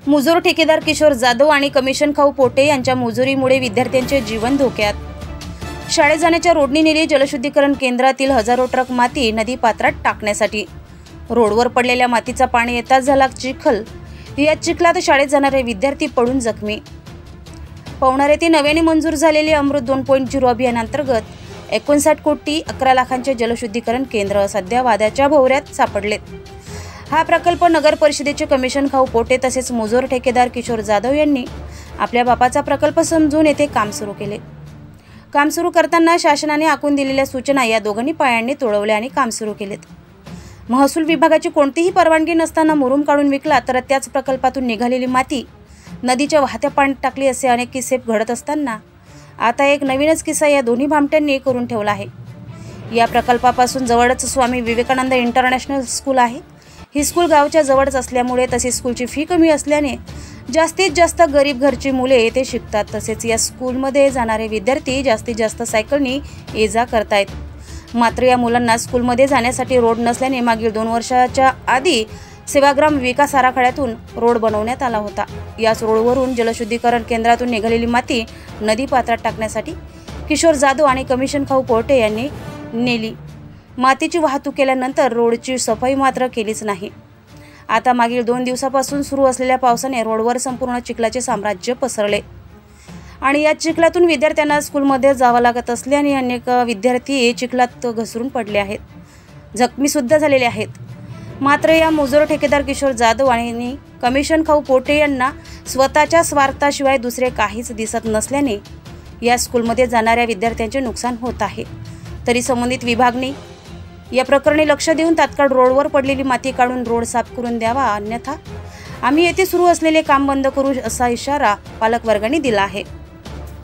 मुजोर ठेकेदार किशोर जाधव आणि कमिशन खाऊ पोटे यांच्या मुजोरीमुळे विद्यार्थ्यांचे जीवन धोक्यात। शाळेत जाण्याच्या रोडनी नेली जलशुद्धीकरण केंद्रातील हजारो ट्रक माती नदी पात्रात टाकण्यासाठी। रोडवर पडलेल्या मातीचा पाणी येताच झाला चिखल। या चिखलात शाळेत जाणारे विद्यार्थी पडून जखमी। पवनार येथे नव्याने मंजूर झालेले अमृत 2.0 अभियानांतर्गत 59 कोटी 11 लाखांचे जलशुद्धीकरण केंद्र सध्या वादाच्या भोवऱ्यात सापडलेत। हा प्रकल्प नगर परिषदेचे कमिशन खाऊ पोटे तसेच मुजोर ठेकेदार किशोर जाधव यांनी आपल्या बापाचा प्रकल्प समजून येथे काम सुरू केले। काम सुरू करताना शासनाने आखून दिलेल्या सूचना या दोघांनी पायांनी तोडवल्या आणि काम सुरू केलेत। महसूल विभागाची कोणतीही परवानगी नसताना मुरुम काढून विकला तर त्याच प्रकल्पातून निघालेली माती नदीच्या वाहत्या पाण्यात टाकली असे अनेक किस्से घडत असताना आता एक नवीनच किस्सा या दोन्ही भामट्यांनी करून ठेवला आहे। या प्रकल्पापासून जवळच स्वामी विवेकानंद इंटरनॅशनल स्कूल आहे। ही स्कूल गावच्या जवळच असल्यामुळे तसेच स्कूलची फी कमी असल्याने जास्तीत जास्त गरीब घरची मुले येथे शिकतात। तसेच या स्कूलमध्ये जाणारे विद्यार्थी जास्तीत जास्त सायकलनी ये-जा करतायत। मात्र या मुलांना स्कूलमध्ये जाण्यासाठी रोड नसल्याने मागील 2 वर्षाच्या आधी सेवाग्राम विकास आराखड्यातून रोड बनवण्यात आला होता। याच रोडवरून जलशुद्धीकरण केंद्रातून निघालेली माती नदी पात्रात टाकण्यासाठी किशोर जाधव आणि कमिशन खाऊ पोटे यांनी नेली। मातीची वाहतूक केल्यानंतर रोडची सफाई मात्र केलीच नाही। आता मागील 2 दिवसापासून सुरू असलेल्या पावसाने रोडवर संपूर्ण चिखलाचे साम्राज्य पसरले आणि या चिखलातून विद्यार्थ्यांना स्कूलमध्ये जावं लागत असल्याने अनेक विद्यार्थी चिखलात घसरून पडले आहेत, जखमी सुद्धा झालेले आहेत। मात्र या मुजोर ठेकेदार किशोर जाधव आणि कमिशन खाऊ पोटे यांना स्वतःच्या स्वार्थाशिवाय दुसरे काहीच दिसत नसल्याने या स्कूलमध्ये जाणाऱ्या विद्यार्थ्यांचे नुकसान होत आहे। तरी संबंधित विभागाने या प्रकरणी लक्ष देऊन तात्काळ रोडवर पडलेली माती काढून रोड साफ करून द्यावा, अन्यथा आम्ही येथे सुरू असलेले काम बंद करू असा इशारा पालकवर्गाने दिला आहे।